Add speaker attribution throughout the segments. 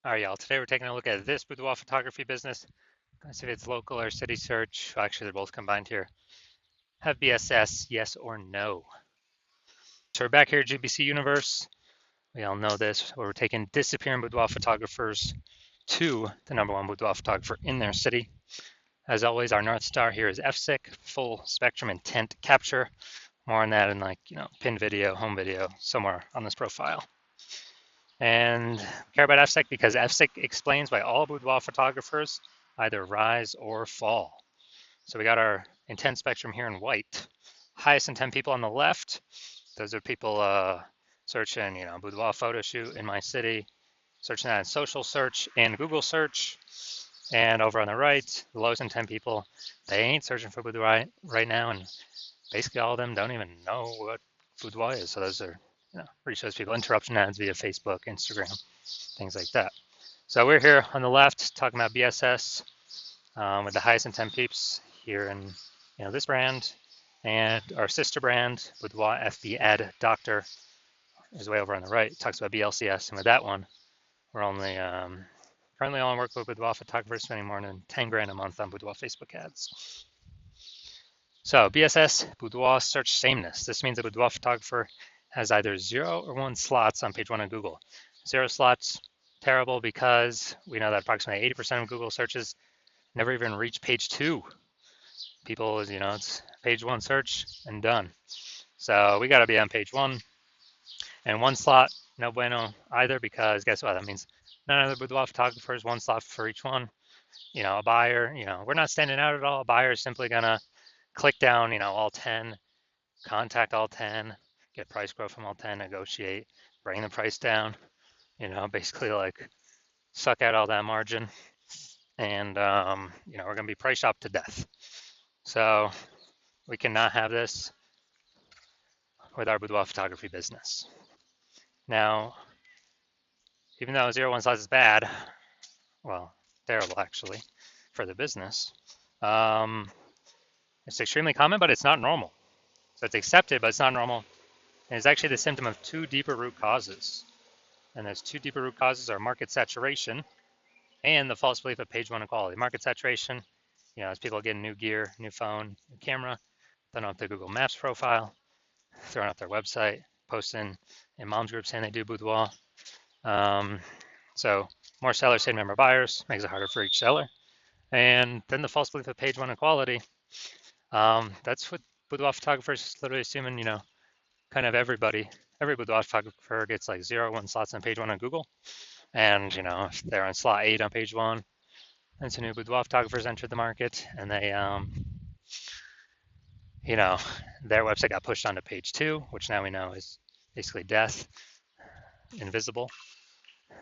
Speaker 1: All right, y'all. Today we're taking a look at this boudoir photography business. Let's see if it's local or city search. Well, actually, they're both combined here. Have BSS, yes or no? So we're back here at GBC Universe. We all know this, where we're taking disappearing boudoir photographers to the #1 boudoir photographer in their city. As always, our North Star here is FSIC, full spectrum intent capture. More on that in pin video, home video, somewhere on this profile. And care about FSIC because FSIC explains why all boudoir photographers either rise or fall. So we got our intent spectrum here in white. Highest intent people on the left, those are people searching, boudoir photo shoot in my city, searching that in social search and Google search. And over on the right, the lowest intent people, they ain't searching for boudoir right now, and basically all of them don't even know what boudoir is. So those are, pretty shows people interruption ads via Facebook, Instagram, things like that. So we're here on the left talking about BSS with the highest intent peeps here in this brand, and our sister brand Boudoir FB Ad Doctor is way over on the right. It talks about BLCS, and with that one, we're only currently only work with boudoir photographers spending more than 10 grand a month on boudoir Facebook ads. So BSS, boudoir search sameness. This means a boudoir photographer has either 0 or 1 slots on page 1 of Google. 0 slots, terrible, because we know that approximately 80% of Google searches never even reach page 2. People, it's page 1 search and done. So we got to be on page 1. And 1 slot, no bueno either, because guess what? That means none of the boudoir photographers, 1 slot for each one. A buyer, we're not standing out at all. A buyer is simply going to click down, all 10, contact all 10, get price growth from all 10, negotiate, bring the price down, basically like suck out all that margin. And, we're going to be price shopped to death. So we cannot have this with our boudoir photography business. Now, even though 0-1 slots is bad, well, terrible actually for the business, it's extremely common, but it's not normal. So it's accepted, but it's not normal. And it's actually the symptom of 2 deeper root causes. And those 2 deeper root causes are market saturation and the false belief of page 1 equality. Market saturation, as people get new gear, new phone, new camera, throwing up their Google Maps profile, throwing up their website, posting in mom's group saying they do boudoir. So more sellers say member buyers, makes it harder for each seller. And then the false belief of page 1 equality. That's what boudoir photographers literally assuming, kind of every boudoir photographer gets like 0-1 slots on page 1 on Google. And, if they're on slot 8 on page 1, and some new boudoir photographers entered the market, and they, their website got pushed onto page 2, which now we know is basically death, invisible.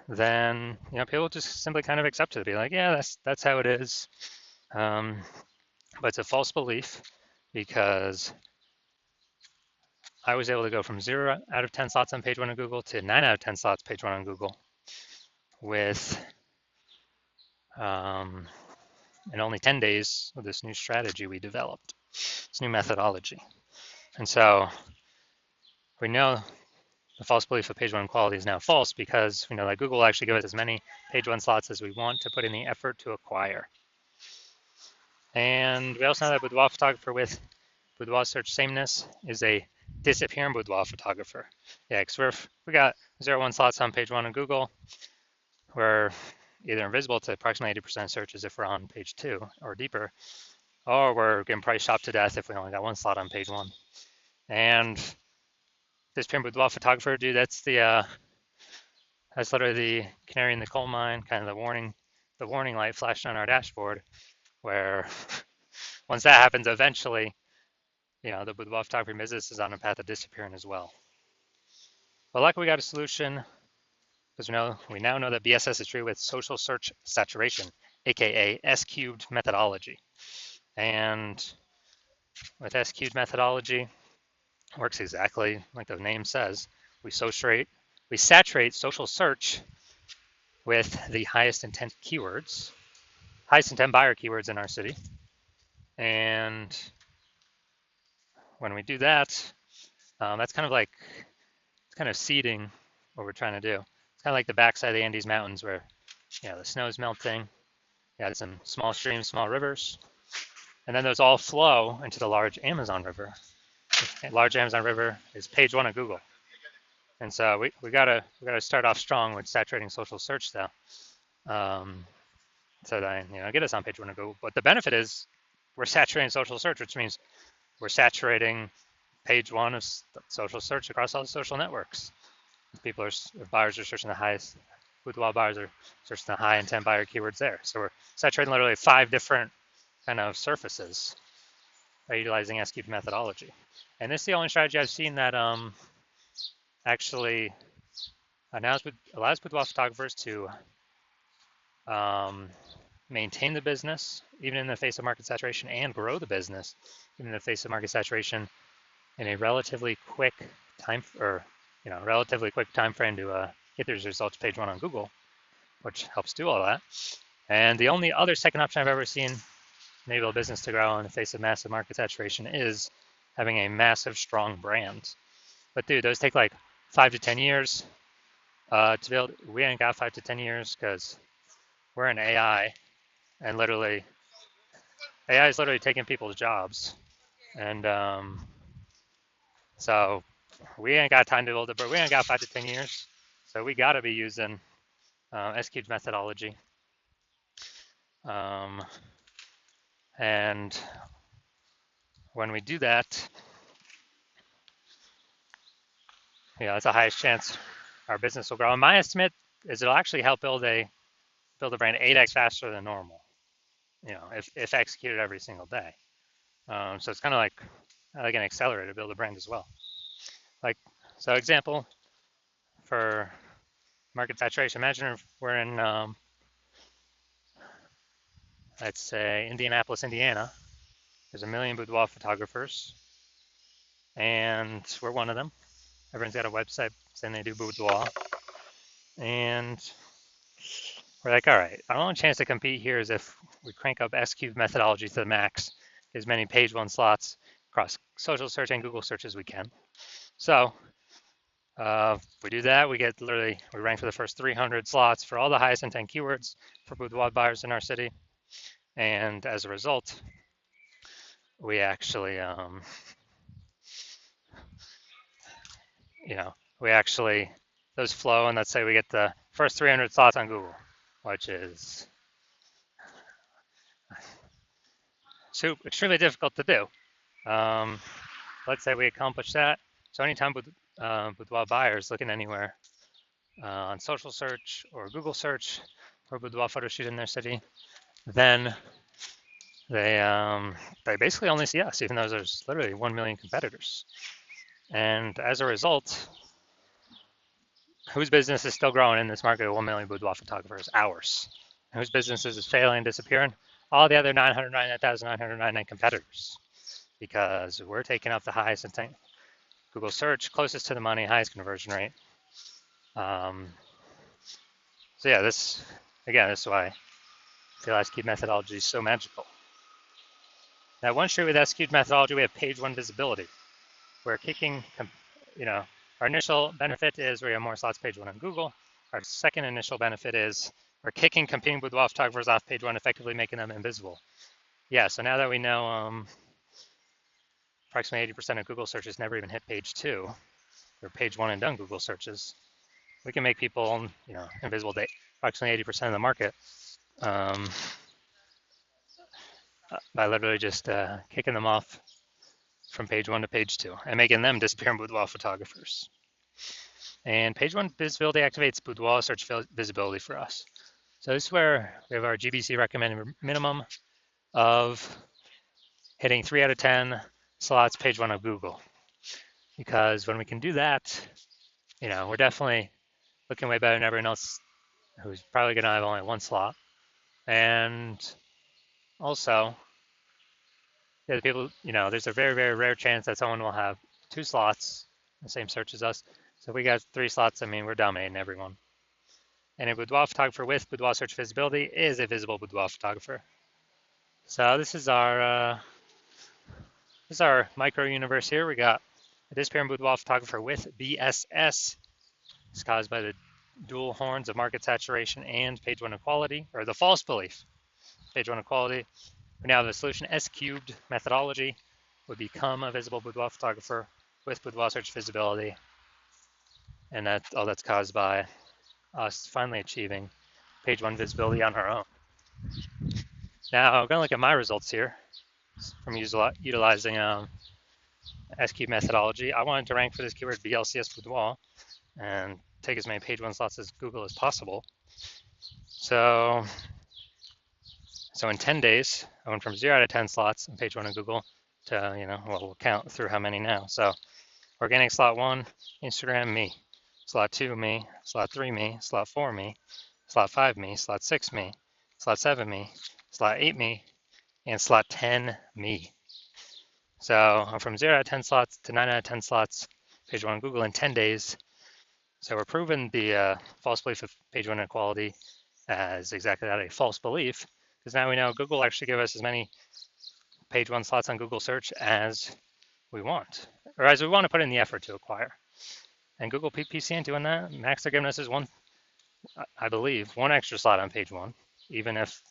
Speaker 1: Then, people just simply kind of accept it, be like, yeah, that's how it is. But it's a false belief, because I was able to go from 0 out of 10 slots on page 1 of Google to 9 out of 10 slots page 1 on Google with in only 10 days with this new strategy we developed, this new methodology. And so we know the false belief of page 1 quality is now false, because we know that Google will actually give us as many page 1 slots as we want to put in the effort to acquire. And we also know that boudoir photographer with boudoir search sameness is a disappearing boudoir photographer. Yeah, because we got 0-1 slots on page 1 of Google. We're either invisible to approximately 80% of searches if we're on page 2 or deeper, or we're getting price shopped to death if we only got 1 slot on page 1. And this disappearing boudoir photographer, dude, that's literally the canary in the coal mine, kind of the warning light flashed on our dashboard, where once that happens, eventually, the boudoir photography business is on a path of disappearing as well. But luckily, we got a solution, because we now know that BSS is true with social search saturation, aka S-cubed methodology. And with S-cubed methodology, it works exactly like the name says. We saturate social search with the highest intent keywords, highest intent buyer keywords in our city. And when we do that, that's kind of seeding what we're trying to do. It's kind of like the backside of the Andes Mountains, where the snow's melting. You had some small streams, small rivers, and then those all flow into the large Amazon River. The large Amazon River is page one of Google, and so we gotta start off strong with saturating social search though, so that get us on page one of Google. But the benefit is we're saturating social search, which means we're saturating page one of social search across all the social networks. If buyers are searching the highest, Boudoir buyers are searching the high intent buyer keywords there. So we're saturating literally 5 different kind of surfaces by utilizing SQ methodology. And this is the only strategy I've seen that actually allows Boudoir photographers to maintain the business even in the face of market saturation and grow the business even in the face of market saturation in a relatively quick time frame to get these results page one on Google, which helps do all that. And the only other second option I've ever seen enable a business to grow in the face of massive market saturation is having a massive, strong brand. But dude, those take like 5 to 10 years to build. We ain't got 5 to 10 years because we're in AI, and literally, AI is literally taking people's jobs. And so we ain't got time to build it, but we ain't got 5 to 10 years. So we got to be using SQ methodology. And when we do that, that's the highest chance our business will grow. And my estimate is it'll actually help build a brand 8x faster than normal, if executed every single day. So it's kind of like an accelerator to build a brand as well. So example for market saturation, imagine if we're in, let's say, Indianapolis, Indiana. There's 1 million boudoir photographers, and we're one of them. Everyone's got a website saying they do boudoir. And we're like, all right, our only chance to compete here is if we crank up SQ methodology to the max, as many page one slots across social search and Google search as we can. So if we do that, we rank for the first 300 slots for all the highest intent keywords for boudoir buyers in our city. And as a result, we actually, those flow, and let's say we get the first 300 slots on Google, which is extremely difficult to do. Let's say we accomplish that. So anytime boudoir buyers looking anywhere on social search or Google search for boudoir photo shoot in their city, then they basically only see us, even though there's literally 1 million competitors. And as a result, whose business is still growing in this market of 1 million boudoir photographers? Ours. And whose businesses is failing and disappearing? All the other 999,999 competitors, because we're taking up the highest intent Google search, closest to the money, highest conversion rate. So yeah, this is why I feel SQ methodology is so magical. Now, one street with SQ methodology, we have page one visibility. We're kicking, our initial benefit is we have more slots page one on Google. Our second initial benefit is we're kicking competing boudoir photographers off page one, effectively making them invisible. Yeah, so now that we know approximately 80% of Google searches never even hit page two, or page one and done Google searches, we can make people, invisible to approximately 80% of the market by literally just kicking them off from page one to page two and making them disappear in boudoir photographers. And page one visibility activates boudoir search visibility for us. So this is where we have our GBC recommended minimum of hitting 3 out of 10 slots page one of Google. Because when we can do that, we're definitely looking way better than everyone else who's probably going to have only 1 slot. And also, the people, there's a very, very rare chance that someone will have 2 slots, the same search as us. So if we got 3 slots, we're dominating everyone. And a boudoir photographer with boudoir search visibility is a visible boudoir photographer. So this is our micro universe here. We got a disappearing boudoir photographer with BSS. It's caused by the dual horns of market saturation and page one equality, or the false belief, page one equality. We now have the solution S cubed methodology would become a visible boudoir photographer with boudoir search visibility. And that's caused by us finally achieving page one visibility on our own. Now, I'm going to look at my results here from utilizing S-cube methodology. I wanted to rank for this keyword BLCS boudoir and take as many page one slots as Google as possible. So in 10 days, I went from 0 out of 10 slots in page one of Google to, we'll count through how many now. So organic slot 1, Instagram, me. Slot 2, me. Slot 3, me. Slot 4, me. Slot 5, me. Slot 6, me. Slot 7, me. Slot 8, me. And slot 10, me. So I'm from 0 out of 10 slots to 9 out of 10 slots, page one on Google in 10 days. So we're proving the false belief of page one inequality as exactly that, a false belief, because now we know Google actually give us as many page one slots on Google search as we want, or as we want to put in the effort to acquire. And Google PPC ain't doing that. Max they're giving us is one, I believe, one extra slot on page one, even if,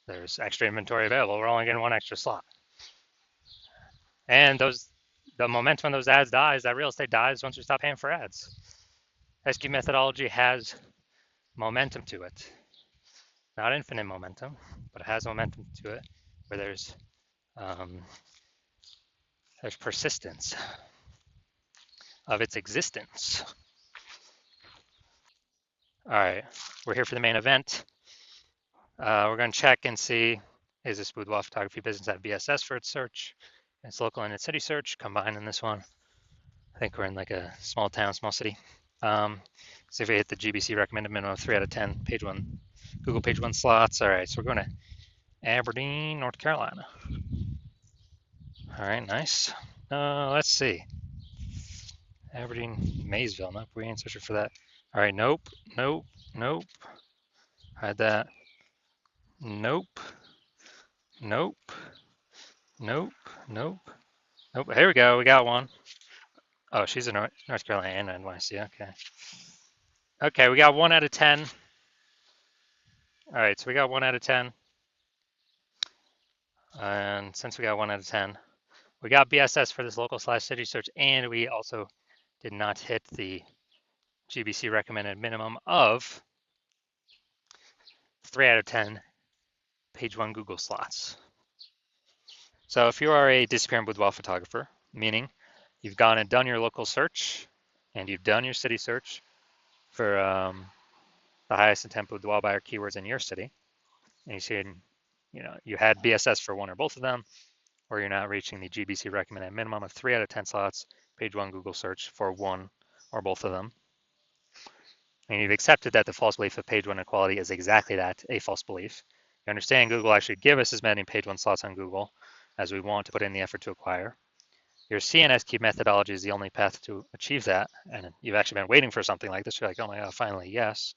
Speaker 1: there's extra inventory available, we're only getting one extra slot. And the momentum of those ads dies, that real estate dies once we stop paying for ads. SQ methodology has momentum to it. Not infinite momentum, but it has momentum to it where there's persistence of its existence. All right, we're here for the main event. We're going to check and see, is this boudoir photography business at BSS for its search? It's local and its city search combined in this one. I think we're in like a small town, small city. So if we hit the GBC recommended minimum of 3 out of 10 page one, Google page one slots. All right, so we're going to Aberdeen, North Carolina. All right, nice. Let's see. Aberdeen, Maysville. Nope, we ain't searching for that. All right, nope. Hide that. Nope. Here we go. We got one. Oh, she's in North Carolina and NYC. Okay. Okay, we got 1 out of 10. All right, so we got 1 out of 10. And since we got 1 out of 10, we got BSS for this local/city search, and we also did not hit the GBC recommended minimum of 3 out of 10 page one Google slots. So if you are a disappearing boudoir photographer, meaning you've gone and done your local search and you've done your city search for the highest intent boudoir buyer keywords in your city, and you see, you had BSS for one or both of them, or you're not reaching the GBC recommended minimum of 3 out of 10 slots, page one Google search for one or both of them, and you've accepted that the false belief of page one equality is exactly that, a false belief. You understand Google actually give us as many page one slots on Google as we want to put in the effort to acquire. Your CNS key methodology is the only path to achieve that, and you've actually been waiting for something like this. You're like, oh my God, finally, yes.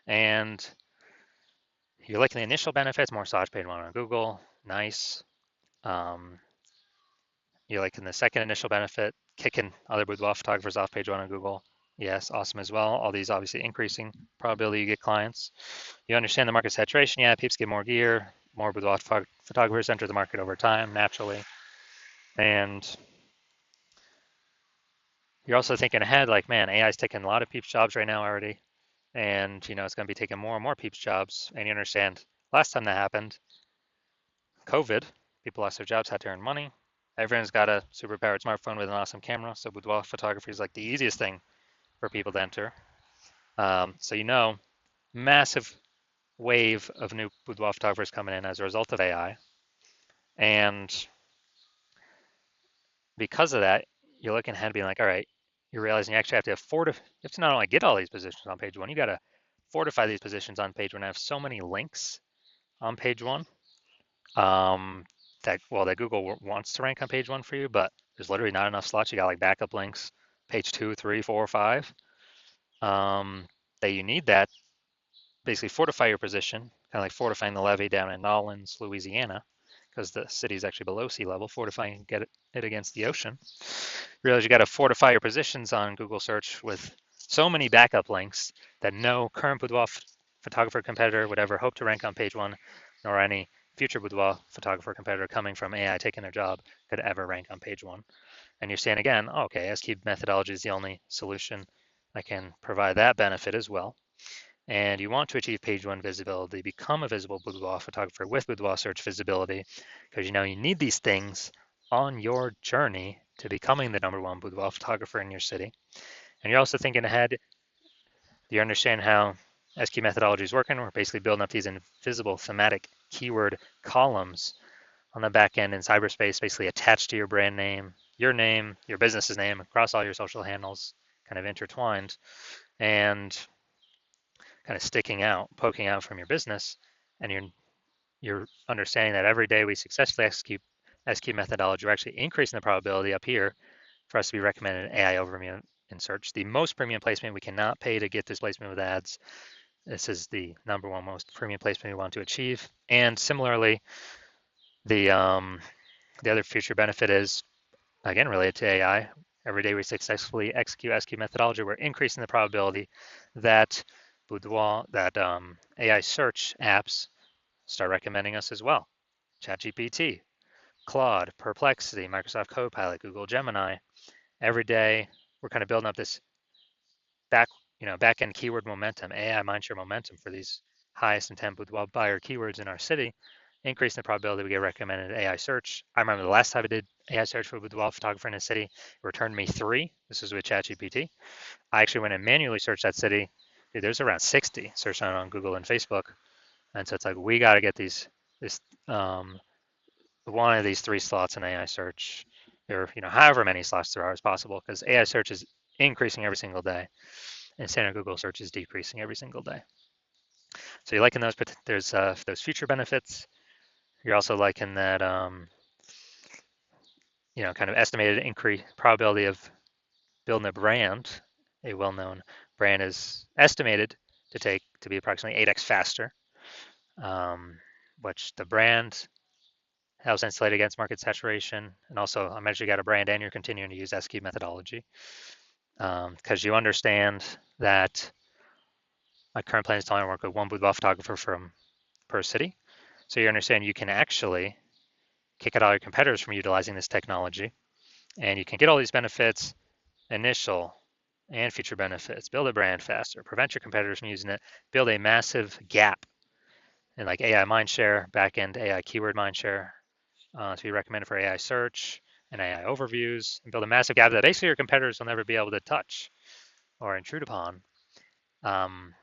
Speaker 1: And you're liking the initial benefits, more search page one on Google, nice. You're liking the second initial benefit, kicking other boudoir photographers off page one on Google. Yes, awesome as well. All these obviously increasing probability you get clients. You understand the market saturation. Yeah, peeps get more gear, more boudoir photographers enter the market over time naturally. And you're also thinking ahead, like, man, AI is taking a lot of peeps jobs right now already. And, it's going to be taking more and more peeps jobs. And you understand, last time that happened, COVID, people lost their jobs, had to earn money. Everyone's got a super powered smartphone with an awesome camera. So boudoir photography is like the easiest thing for people to enter. So, massive wave of new boudoir photographers coming in as a result of AI. And because of that, you're looking ahead being like, all right, you're realizing you actually have to not only get all these positions on page one, you got to fortify these positions on page one. I have so many links on page one that Google wants to rank on page one for you, but there's literally not enough slots. You got like backup links, page 2, 3, 4, 5, that you need that basically fortify your position, kind of like fortifying the levee down in Nolens, Louisiana, because the city is actually below sea level, fortifying it against the ocean. You realize you got to fortify your positions on Google search with so many backup links that no current boudoir photographer competitor would ever hope to rank on page one, nor any future boudoir photographer competitor coming from AI taking their job could ever rank on page one. And you're saying again, oh, okay, SQ methodology is the only solution that can provide that benefit as well. And you want to achieve page one visibility, become a visible boudoir photographer with boudoir search visibility, because you know you need these things on your journey to becoming the number one boudoir photographer in your city. And you're also thinking ahead. Do you understand how SQ methodology is working? We're basically building up these invisible thematic keyword columns on the back end in cyberspace, basically attached to your brand name, your business's name across all your social handles, kind of intertwined and kind of sticking out, poking out from your business. And you're understanding that every day we successfully execute SQ methodology, we're actually increasing the probability up here for us to be recommended in AI overview in search. The most premium placement, we cannot pay to get this placement with ads. This is the number one most premium placement we want to achieve. And similarly, the other future benefit is, again, related to AI. Every day we successfully execute SQ methodology, we're increasing the probability that AI search apps start recommending us as well. ChatGPT, Claude, Perplexity, Microsoft Copilot, Google Gemini. Every day we're kind of building up this back end keyword momentum, AI mindshare momentum for these highest intent boudoir buyer keywords in our city, increasing the probability we get recommended AI search. I remember the last time I did AI search for boudoir photographer in a city, it returned me 3. This was with ChatGPT. I actually went and manually searched that city. Dude, there's around 60 searched on Google and Facebook. And so it's like, we got to get this one of these 3 slots in AI search, or however many slots there are as possible, because AI search is increasing every single day, and standard Google search is decreasing every single day. So you're liking those, but there's those future benefits. You're also liking that kind of estimated increase probability of building a brand. A well-known brand is estimated to be approximately 8x faster, which the brand helps insulate against market saturation. And also, I mentioned you got a brand and you're continuing to use SQ methodology, because you understand that my current plan is to only work with one boudoir photographer per city. So you understand you can actually kick out all your competitors from utilizing this technology, and you can get all these benefits, initial and future benefits, build a brand faster, prevent your competitors from using it, build a massive gap in like AI mindshare, backend AI keyword mindshare to be recommended for AI search and AI overviews, and build a massive gap that basically your competitors will never be able to touch or intrude upon. And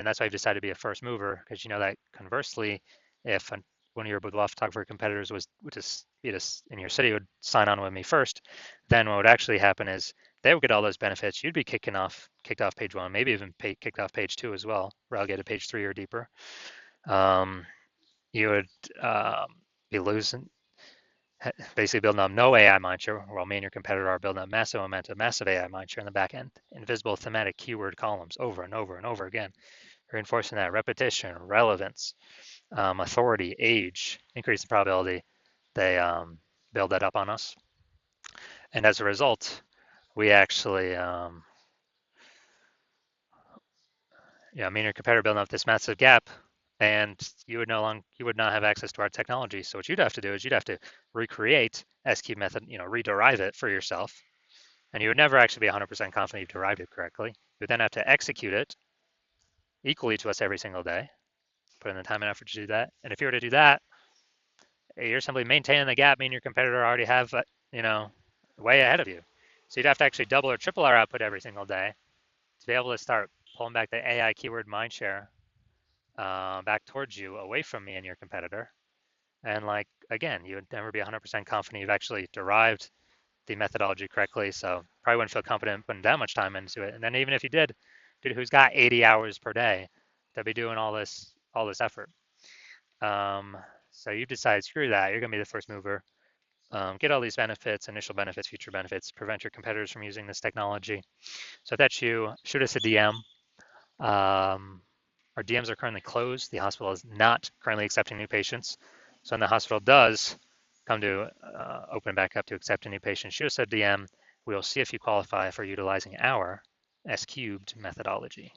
Speaker 1: that's why I've decided to be a first mover, because you know that conversely, if one of your boudoir photographer competitors would just be in your city would sign on with me first, then what would actually happen is they would get all those benefits. You'd be kicked off page one, maybe even kicked off page two as well, relegated to page 3 or deeper. You would be losing, basically building up no AI mindshare, while me and your competitor are building up massive momentum, massive AI mindshare in the back end, invisible thematic keyword columns over and over and over again, reinforcing that repetition, relevance, authority, age, increase the probability they build that up on us. And as a result, we actually, me and your competitor building up this massive gap, and you would not have access to our technology. So what you'd have to do is you'd have to recreate SQ method, rederive it for yourself, and you would never actually be 100% confident you've derived it correctly. You would then have to execute it equally to us every single day, put in the time and effort to do that. And if you were to do that, you're simply maintaining the gap, meaning your competitor already have, way ahead of you. So you'd have to actually double or triple our output every single day to be able to start pulling back the AI keyword mindshare back towards you, away from me and your competitor. And again, you would never be 100% confident you've actually derived the methodology correctly. So probably wouldn't feel confident putting that much time into it. And then even if you did, dude who's got 80 hours per day to be doing all this effort. So you decide, screw that, you're gonna be the first mover. Get all these benefits, initial benefits, future benefits, prevent your competitors from using this technology. So if that's you, shoot us a DM. Our DMs are currently closed. The hospital is not currently accepting new patients. So when the hospital does come to open back up to accept a new patient, shoot us a DM. We'll see if you qualify for utilizing our S cubed methodology.